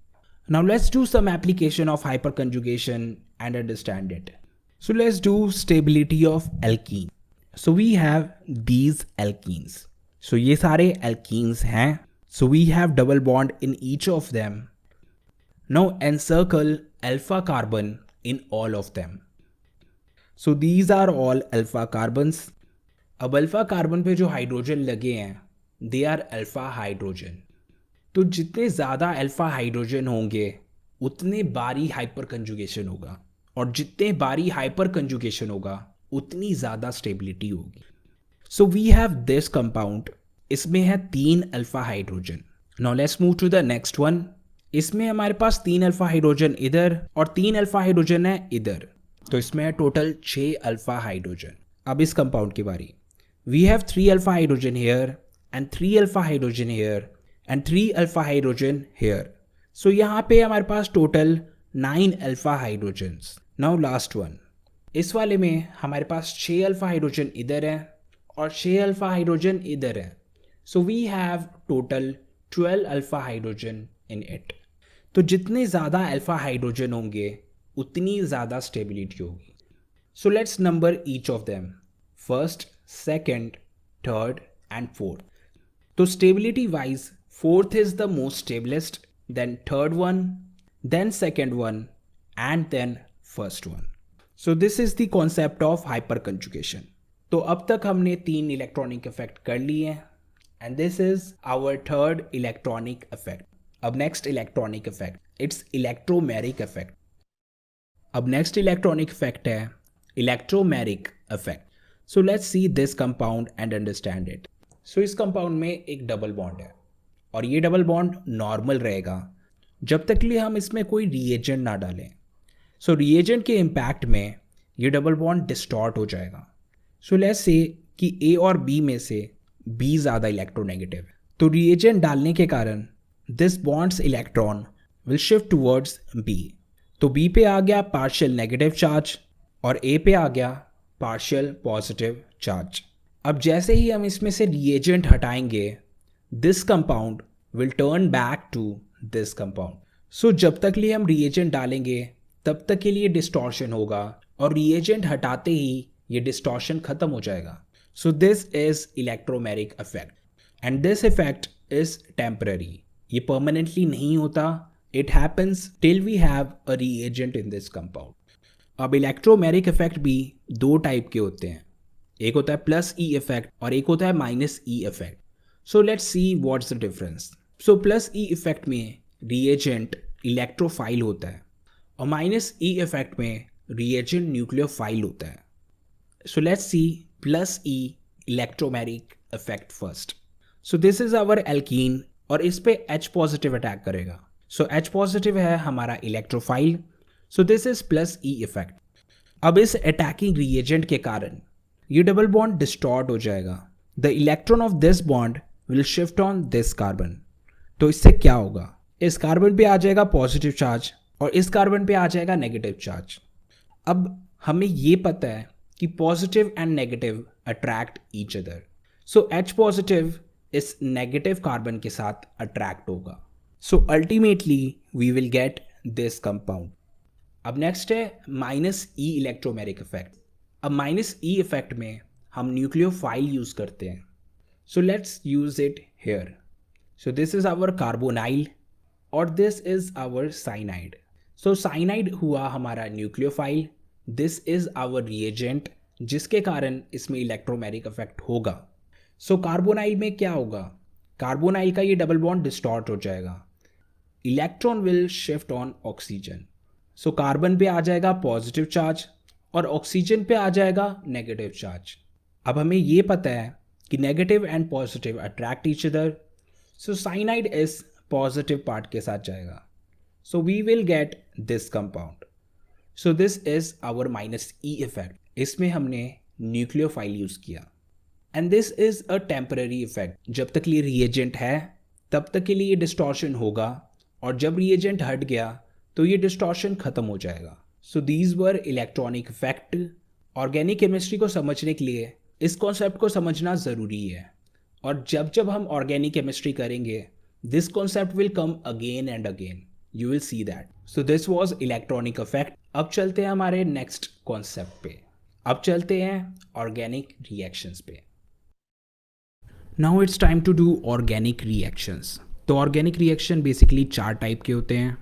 Now let's do some application of hyperconjugation and understand it. So let's do stability of alkene. So we have these alkenes. So ये सारे alkenes हैं. So we have double bond in each of them. Now encircle alpha carbon in all of them. So these are all alpha carbons. अब alpha carbon पे जो hydrogen लगे हैं they are alpha hydrogen. तो जितने ज़्यादा alpha hydrogen होंगे उतने बारी हाइपर कंजुगेशन होगा, और जितने बारी हाइपर कंजुगेशन होगा उतनी ज़्यादा स्टेबिलिटी होगी. So we have this compound. इसमें है 3 alpha hydrogen. Now let's move to the next one. इसमें हमारे पास 3 अल्फा हाइड्रोजन इधर और 3 अल्फा हाइड्रोजन है इधर. तो इसमें है टोटल 6 अल्फा हाइड्रोजन. अब इस कंपाउंड की बारी. We have 3 alpha hydrogen here and 3 alpha hydrogen here and 3 alpha hydrogen here. So यहाँ पे हमारे पास total 9 alpha hydrogens. Now last one. इस वाले में हमारे पास 6 अल्फा हाइड्रोजन इधर है और 6 अल्फा हाइड्रोजन इधर है. So we have total 12 alpha hydrogen in it. तो जितने ज़्यादा अल्फा हाइड्रोजन होंगे उतनी ज़्यादा स्टेबिलिटी होगी. So let's number each of them. First, second, third and fourth. तो stability wise fourth is the most stablest, then third one, then second one, and then first one. So this is the concept of hyperconjugation. तो अब तक हमने 3 electronic effect कर लिए हैं and this is our third electronic effect. अब next electronic effect, it's electromeric effect. अब next electronic effect है electromeric effect. So let's see this compound and understand it. So इस compound में एक डबल बॉन्ड है और ये डबल बॉन्ड नॉर्मल रहेगा जब तक लिए हम इसमें कोई रिएजेंट ना डालें. सो रिएजेंट के इम्पैक्ट में ये डबल बॉन्ड डिस्टॉर्ट हो जाएगा. सो लेट्स से कि ए और बी में से बी ज़्यादा इलेक्ट्रोनेगेटिव है, तो रिएजेंट डालने के कारण this bonds electron will shift towards B. तो बी पे आ गया पार्शियल नेगेटिव चार्ज और ए पे आ गया पार्शियल पॉजिटिव चार्ज. अब जैसे ही हम इसमें से रिएजेंट हटाएंगे this compound will turn back to this compound. So जब तक लिए हम reagent डालेंगे तब तक के लिए distortion होगा और reagent हटाते ही ये distortion खत्म हो जाएगा. So this is electromeric effect and this effect is temporary. ये permanently नहीं होता. It happens till we have a reagent in this compound. अब electromeric effect भी 2 टाइप के होते हैं. एक होता है प्लस E effect और एक होता है minus E effect. So let's see what's the difference. So plus E effect में reagent इलेक्ट्रोफाइल होता है और माइनस E effect में reagent न्यूक्लियोफाइल होता है. So let's see plus E electromeric effect first. So this is our alkene और इस पे H positive अटैक करेगा. So H positive है हमारा electrophile. So this is plus E effect. अब इस अटैकिंग reagent के कारण ये डबल बॉन्ड डिस्टॉर्ट हो जाएगा. The electron of this bond will shift on this carbon. तो इससे क्या होगा, इस कार्बन पे आ जाएगा पॉजिटिव चार्ज और इस कार्बन पे आ जाएगा नेगेटिव चार्ज. अब हमें ये पता है कि positive and negative attract each other. So H positive इस नेगेटिव कार्बन के साथ अट्रैक्ट होगा. So ultimately we will get this compound. अब नेक्स्ट है माइनस E इलेक्ट्रोमेरिक इफेक्ट. अब माइनस E इफेक्ट में हम न्यूक्लियोफाइल यूज़ करते हैं. So let's use it here. So this is our carbonyl और this is our cyanide. So cyanide हुआ हमारा nucleophile. This is our reagent जिसके कारण इसमें इलेक्ट्रोमेरिक इफेक्ट होगा. So carbonyl में क्या होगा, कार्बोनाइल का ये डबल बॉन्ड डिस्टॉर्ट हो जाएगा. Electron will shift on oxygen. So carbon पे आ जाएगा पॉजिटिव चार्ज और ऑक्सीजन पे आ जाएगा नेगेटिव चार्ज. अब हमें ये पता है कि negative and positive attract each other, so cyanide इस पॉजिटिव पार्ट के साथ जाएगा, so we will get this compound. So this is our minus E effect. इसमें हमने न्यूक्लियोफाइल यूज़ किया and this is a temporary effect. जब तक ये रिएजेंट है तब तक के लिए ये डिस्टॉर्शन होगा, और जब रिएजेंट हट गया तो ये डिस्टॉर्शन ख़त्म हो जाएगा. So these were electronic effect. Organic chemistry को समझने के लिए इस कॉन्सेप्ट को समझना ज़रूरी है, और जब जब हम ऑर्गेनिक केमिस्ट्री करेंगे this concept will come again and again. You will see that. So this was electronic effect. अब चलते हैं हमारे नेक्स्ट कॉन्सेप्ट पे. अब चलते हैं ऑर्गेनिक रिएक्शंस पे. Now it's time to do organic reactions. तो ऑर्गेनिक रिएक्शन बेसिकली 4 टाइप के होते हैं.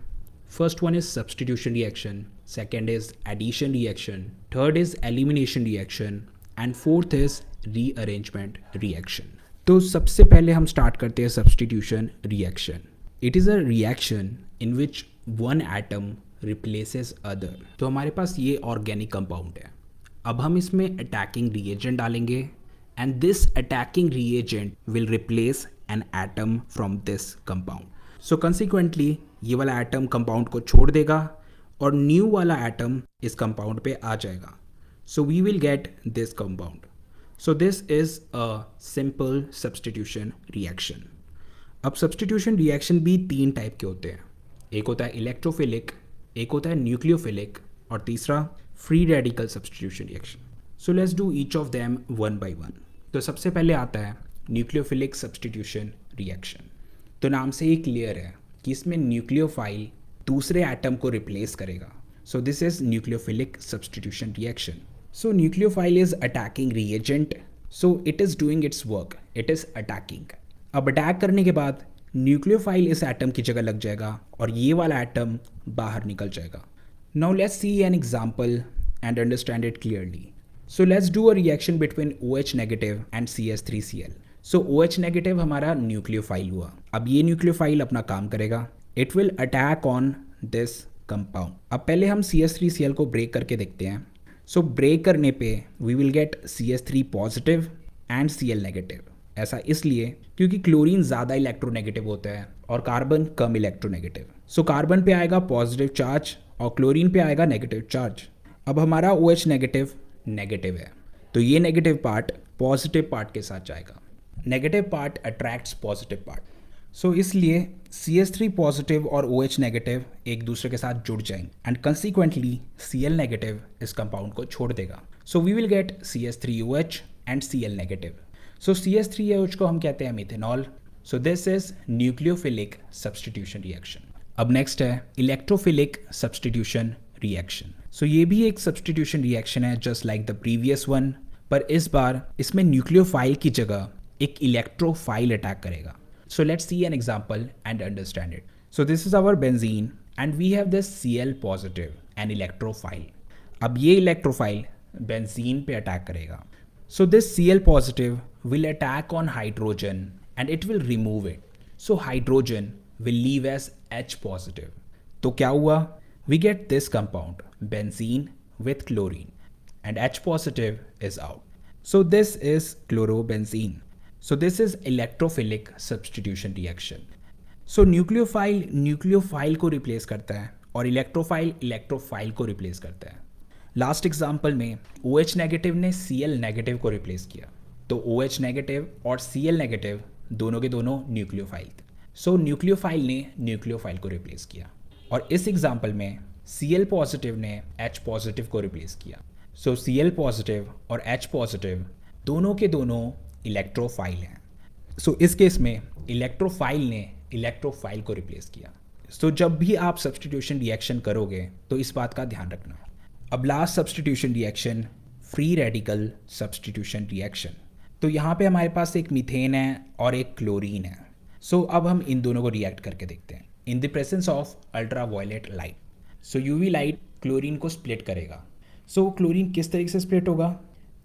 First one is substitution reaction, second is addition reaction, third is elimination reaction and fourth is rearrangement reaction. तो सबसे पहले हम start करते हैं substitution reaction. It is a reaction in which one atom replaces other. तो हमारे पास ये organic compound है. अब हम इसमें अटैकिंग रिएजेंट डालेंगे and this attacking reagent will replace an atom from this compound. So consequently ये वाला एटम कंपाउंड को छोड़ देगा और न्यू वाला एटम इस कंपाउंड पे आ जाएगा. So we will get this compound. So this is a simple substitution reaction. अब सब्सटीट्यूशन रिएक्शन भी 3 टाइप के होते हैं. एक होता है इलेक्ट्रोफिलिक, एक होता है न्यूक्लियोफिलिक, और तीसरा free radical substitution reaction. So let's do each of them one by one. तो सबसे पहले आता है न्यूक्लियोफिलिक सब्सटीट्यूशन रिएक्शन. तो नाम से ही क्लियर है कि इसमें न्यूक्लियोफाइल दूसरे एटम को रिप्लेस करेगा. सो this is nucleophilic substitution reaction. So nucleophile is attacking reagent, so it is doing it's work, it is attacking. अब अटैक करने के बाद न्यूक्लियोफाइल इस एटम की जगह लग जाएगा और ये वाला एटम बाहर निकल जाएगा. Now let's see an example and understand it clearly. So let's do a reaction between OH negative and CH3Cl. So OH negative हमारा न्यूक्लियोफाइल हुआ. अब ये न्यूक्लियोफाइल अपना काम करेगा. It will attack on this compound. अब पहले हम CH3Cl को ब्रेक करके देखते हैं. सो ब्रेक करने पे we will get CH3 positive and Cl negative. ऐसा इसलिए क्योंकि क्लोरीन ज़्यादा इलेक्ट्रोनेगेटिव होता है और कार्बन कम इलेक्ट्रोनेगेटिव. सो कार्बन पे आएगा पॉजिटिव चार्ज और क्लोरीन पे आएगा नेगेटिव चार्ज. अब हमारा OH नेगेटिव नेगेटिव है, तो ये नेगेटिव पार्ट पॉजिटिव पार्ट के साथ जाएगा. Negative part attracts positive part. So इसलिए CH3 पॉजिटिव और OH नेगेटिव एक दूसरे के साथ जुड़ जाएंगे एंड कंसिक्वेंटली Cl नेगेटिव इस कंपाउंड को छोड़ देगा. So we will get CH3OH and Cl negative. So CH3OH को हम कहते हैं methanol. So this is nucleophilic substitution reaction. अब नेक्स्ट है इलेक्ट्रोफिलिक सब्सटीट्यूशन रिएक्शन. सो ये भी एक सब्सटीट्यूशन रिएक्शन है just like the previous one, पर इस बार इसमें न्यूक्लियोफाइल की जगह एक इलेक्ट्रोफाइल अटैक करेगा. So let's see an example and understand it. So this is our benzene and we have this Cl positive and electrophile. अब ये इलेक्ट्रोफाइल बेंजीन पे अटैक करेगा. So this Cl positive will attack on hydrogen and it will remove it. So hydrogen will leave as H positive. तो क्या हुआ? We get this compound, benzene with chlorine, and H positive is out. So this is chlorobenzene. So this is electrophilic substitution reaction. So nucleophile को replace करता है और electrophile electrophile को replace करता है. लास्ट एग्जाम्पल में OH नेगेटिव ने Cl negative को रिप्लेस किया, तो OH नेगेटिव और Cl नेगेटिव दोनों के दोनों न्यूक्लियोफाइल थे. सो न्यूक्लियोफाइल ने न्यूक्लियोफाइल को रिप्लेस किया, और इस एग्जाम्पल में Cl पॉजिटिव ने H पॉजिटिव को रिप्लेस किया. सो Cl पॉजिटिव और H पॉजिटिव दोनों के दोनों इलेक्ट्रोफाइल हैं. सो इस केस में इलेक्ट्रोफाइल ने इलेक्ट्रोफाइल को रिप्लेस किया. सो जब भी आप सब्सटीट्यूशन रिएक्शन करोगे तो इस बात का ध्यान रखना. अब last substitution reaction free radical substitution reaction. तो यहाँ पे हमारे पास एक मीथेन है और एक क्लोरीन है. सो अब हम इन दोनों को रिएक्ट करके देखते हैं in the presence of ultraviolet light. So UV light chlorine को स्प्लिट करेगा. सो क्लोरीन किस तरीके से स्प्लिट होगा?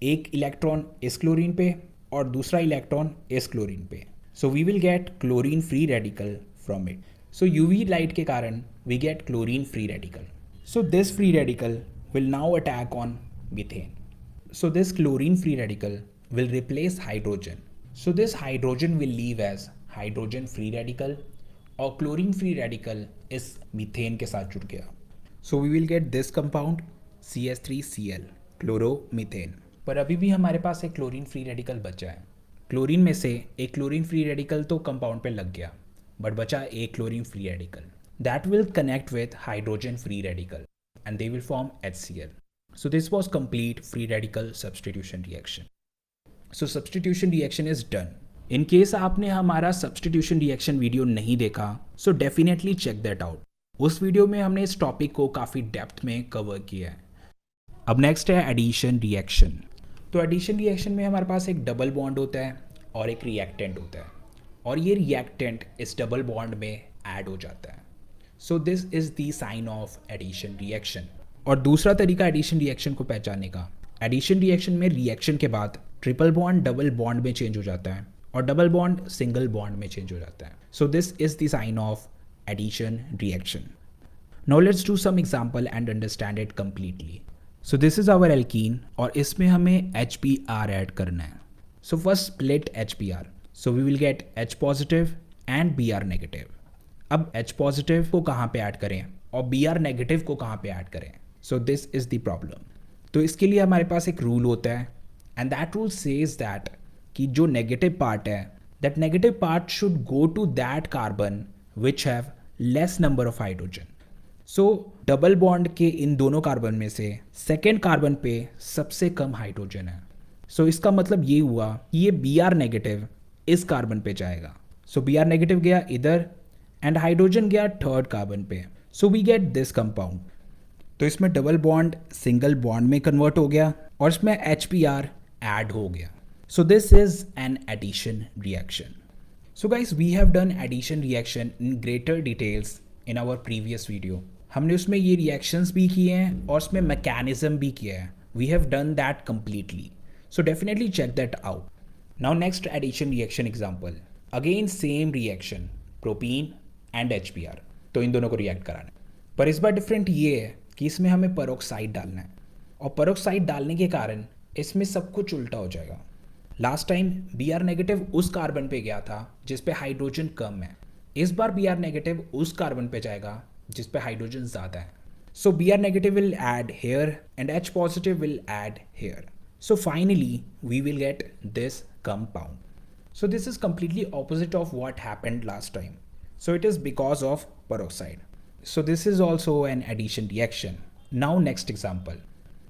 एक इलेक्ट्रॉन इस क्लोरीन पे और दूसरा इलेक्ट्रॉन इस क्लोरीन पे. So we will get chlorine free radical from it. So UV light के कारण we get chlorine free radical. So this free radical will now attack on methane. So this chlorine free radical will replace hydrogen. So this hydrogen will leave as hydrogen free radical और chlorine free radical इस methane के साथ जुड़ गया. So we will get this compound CH3Cl chloromethane. पर अभी भी हमारे पास एक क्लोरीन फ्री रेडिकल बचा है. क्लोरीन में से एक क्लोरीन फ्री रेडिकल तो कंपाउंड पे लग गया, बट बचा एक chlorine free radical. That will connect with hydrogen free radical and they will form HCl. So this was complete free radical substitution reaction. So substitution reaction is done. In case आपने हमारा substitution reaction video नहीं देखा, so definitely check that out. उस video में हमने इस topic को काफ़ी डेप्थ में कवर किया है. अब नेक्स्ट है एडिशन रिएक्शन. तो एडिशन रिएक्शन में हमारे पास एक डबल बॉन्ड होता है और एक रिएक्टेंट होता है, और ये रिएक्टेंट इस डबल बॉन्ड में ऐड हो जाता है. So this is the sign of addition reaction. और दूसरा तरीका एडिशन रिएक्शन को पहचानने का, एडिशन रिएक्शन में रिएक्शन के बाद ट्रिपल बॉन्ड डबल बॉन्ड में चेंज हो जाता है और डबल बॉन्ड सिंगल बॉन्ड में चेंज हो जाता है. So this is the sign of addition reaction. Now let's do some example and understand it completely. So this is our alkene और इसमें हमें HBr ऐड करना है. So first split HBr. So we will get H positive and Br negative. अब H positive को कहाँ पे add करें और Br नेगेटिव को कहाँ पे ऐड करें? So this is the problem. तो इसके लिए हमारे पास एक रूल होता है and that rule says that कि जो नेगेटिव पार्ट है, that negative part should go to that carbon which have less number of hydrogen. So double bond के इन दोनों कार्बन में से सेकेंड कार्बन पे सबसे कम हाइड्रोजन है. सो इसका मतलब ये हुआ कि ये Br नेगेटिव इस कार्बन पे जाएगा. सो Br नेगेटिव गया इधर एंड हाइड्रोजन गया थर्ड कार्बन पे. So we get this compound. तो इसमें डबल बॉन्ड सिंगल बॉन्ड में कन्वर्ट हो गया और इसमें HBr ऐड हो गया. So this is an addition reaction. So guys we have done addition reaction in greater details in our previous video. हमने उसमें ये रिएक्शंस भी किए हैं और उसमें मैकेनिज्म भी किया है. We have done that completely. So definitely check that out. Now next addition reaction example. Again same reaction, propene and HBr. तो इन दोनों को रिएक्ट कराना है, पर इस बार डिफरेंट ये है कि इसमें हमें पेरोक्साइड डालना है और पेरोक्साइड डालने के कारण इसमें सब कुछ उल्टा हो जाएगा. लास्ट टाइम Br नेगेटिव उस कार्बन पे गया था जिस पे हाइड्रोजन कम है. इस बार Br नेगेटिव उस कार्बन पे जाएगा जिस पे हाइड्रोजन ज़्यादा है. So Br negative will add here and H positive will add here. So finally we will get this compound. So this is completely opposite of what happened last time. So it is because of peroxide. So this is also an addition reaction. Now next example.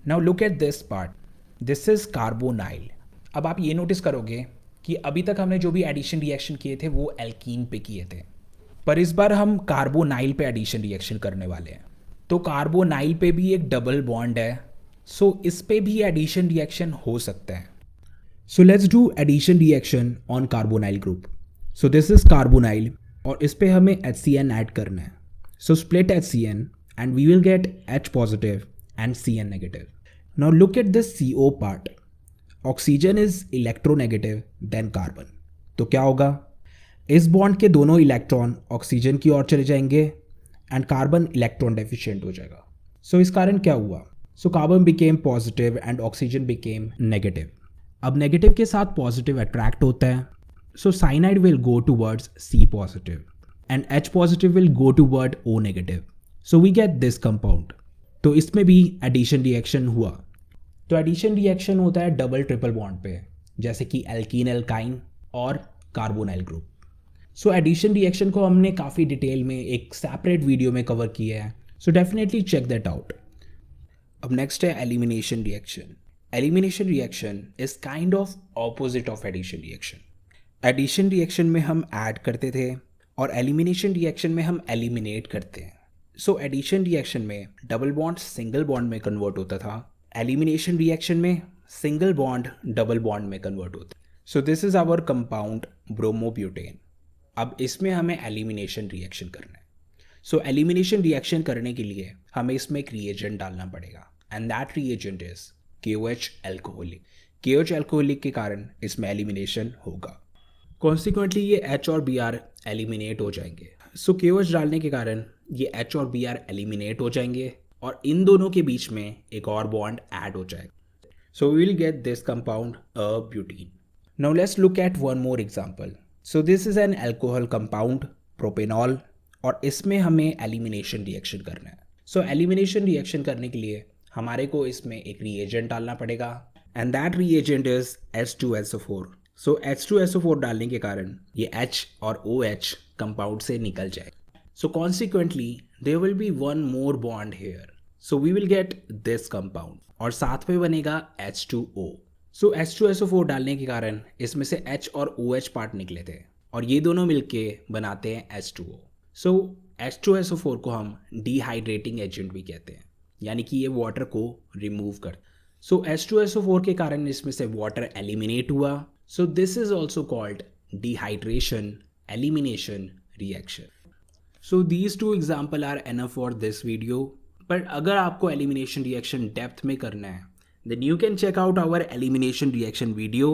Now look at this part. This is carbonyl. अब आप ये notice करोगे कि अभी तक हमने जो भी एडिशन रिएक्शन किए थे वो एल्कीन पे किए थे, पर इस बार हम कार्बोनाइल पे एडिशन रिएक्शन करने वाले हैं. तो कार्बोनाइल पे भी एक डबल बॉन्ड है, सो इस पे भी एडिशन रिएक्शन हो सकता है. So let's do addition reaction on carbonyl group. So this is carbonyl और इस पे हमें HCN ऐड करना है. So split HCN and we will get H positive and Cn negative. Now look at this CO part. Oxygen is electronegative than carbon. तो क्या होगा? इस बॉन्ड के दोनों इलेक्ट्रॉन ऑक्सीजन की ओर चले जाएंगे एंड कार्बन इलेक्ट्रॉन डेफिशिएंट हो जाएगा. सो इस कारण क्या हुआ? So carbon became positive and oxygen became negative. अब नेगेटिव के साथ पॉजिटिव अट्रैक्ट होता है, so cyanide will go towards C positive and H positive will go toward O negative. So we get this compound. तो इसमें भी addition reaction हुआ. तो एडिशन रिएक्शन होता है डबल ट्रिपल बॉन्ड पे, जैसे कि एल्कीन एल्काइन और carbonyl group. So addition reaction को हमने काफ़ी डिटेल में एक सेपरेट वीडियो में कवर किया है, so definitely check that out. अब नेक्स्ट है elimination reaction. Elimination reaction is kind of opposite of addition reaction. Addition reaction में हम ऐड करते थे और एलिमिनेशन रिएक्शन में हम एलिमिनेट करते हैं. सो एडिशन रिएक्शन में डबल बॉन्ड सिंगल बॉन्ड में कन्वर्ट होता था, एलिमिनेशन रिएक्शन में सिंगल बॉन्ड डबल बॉन्ड में कन्वर्ट होता. So this is our compound bromobutane. अब इसमें हमें एलिमिनेशन रिएक्शन करना है. सो एलिमिनेशन रिएक्शन करने के लिए हमें इसमें एक रिएजेंट डालना पड़ेगा and that reagent is KOH alcoholic. KOH alcoholic के कारण इसमें एलिमिनेशन होगा. कॉन्सिक्वेंटली ये H और Br एलिमिनेट हो जाएंगे. सो KOH डालने के कारण ये H और Br एलिमिनेट हो जाएंगे और इन दोनों के बीच में एक और बॉन्ड ऐड हो जाएगा. So we will get this compound butene. Now let's look at one more example. So this is an alcohol compound propanol और इसमें हमें एलिमिनेशन रिएक्शन करना है. So एलिमिनेशन रिएक्शन करने के लिए हमारे को इसमें एक रिएजेंट डालना पड़ेगा and that reagent is H2SO4. So H2SO4 डालने के कारण ये H और OH कंपाउंड से निकल जाए. So consequently there will be one more bond here. So we will get this compound और साथ में बनेगा H2O. So H2SO4 डालने के कारण इसमें से H और OH पार्ट निकले थे और ये दोनों मिलके बनाते हैं H2O. So H2SO4 को हम डिहाइड्रेटिंग एजेंट भी कहते हैं, यानी कि ये वाटर को रिमूव कर. So H2SO4 के कारण इसमें से वाटर एलिमिनेट हुआ. So this is also called dehydration elimination reaction. So these two example are enough for this video. पर अगर आपको एलिमिनेशन रिएक्शन डेप्थ में करना है then you can check out our elimination reaction video.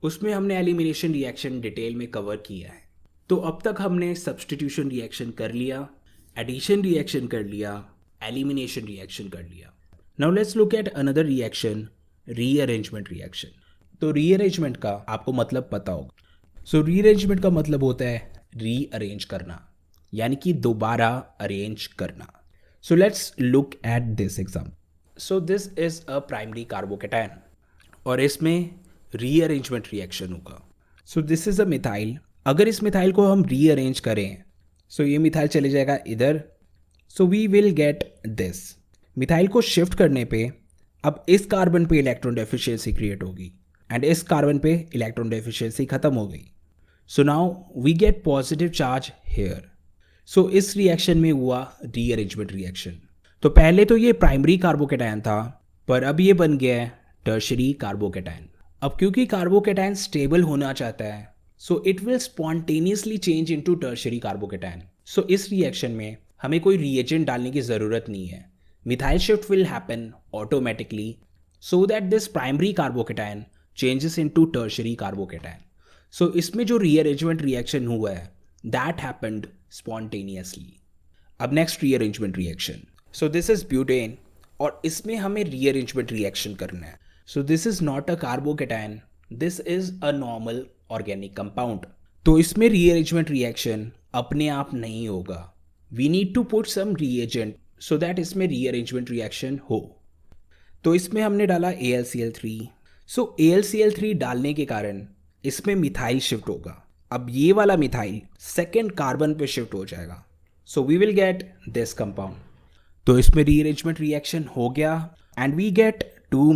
उसमें हमने elimination reaction detail में cover किया है. तो अब तक हमने सब्स्टिट्यूशन रिएक्शन कर लिया, एडिशन रिएक्शन कर लिया, एलिमिनेशन रिएक्शन कर लिया. Now let's look at another reaction, rearrangement reaction. तो रीअरेंजमेंट का आपको मतलब पता होगा. सो रीअरेंजमेंट का मतलब होता है रीअरेंज करना, यानी कि दोबारा अरेंज करना. सो let's look at this example. So this is a primary carbocation और इसमें रीअरेंजमेंट रिएक्शन होगा. So this is a methyl. अगर इस मिथाइल को हम रीअरेंज करें सो ये मिथाइल चले जाएगा इधर. So we will get this. Methyl को शिफ्ट करने पे अब इस कार्बन पे इलेक्ट्रॉन डेफिशिएंसी क्रिएट होगी एंड इस कार्बन पे इलेक्ट्रॉन डेफिशिएंसी खत्म हो गई. So now we get positive charge here. So इस रिएक्शन में हुआ रीअरेंजमेंट रिएक्शन. तो पहले तो ये प्राइमरी कार्बोकेटायन था पर अब ये बन गया है टर्शरी कार्बोकेटायन. अब क्योंकि कार्बोकेटायन स्टेबल होना चाहता है so it will spontaneously change into tertiary carbocation. So इस रिएक्शन में हमें कोई रिएजेंट डालने की ज़रूरत नहीं है. Methyl shift will happen automatically so that this primary carbocation changes into tertiary carbocation. So इसमें जो रीअरेंजमेंट रिएक्शन हुआ है दैट हैपेंड स्पॉन्टेनियसली. अब next rearrangement reaction. So this is butane और इसमें हमें रीअरेंजमेंट रिएक्शन करना है. So this is not a carbocation, this is a normal organic compound. तो इसमें रीअरेंजमेंट रिएक्शन अपने आप नहीं होगा. We need to put some reagent so that इसमें रीअरेंजमेंट रिएक्शन हो. तो इसमें हमने डाला AlCl3. सो AlCl3 डालने के कारण इसमें मिथाइल शिफ्ट होगा. अब ये वाला मिथाइल सेकेंड कार्बन पे शिफ्ट हो जाएगा. So we will get this compound. तो इसमें रीअरेंजमेंट रिएक्शन हो गया एंड वी गेट 2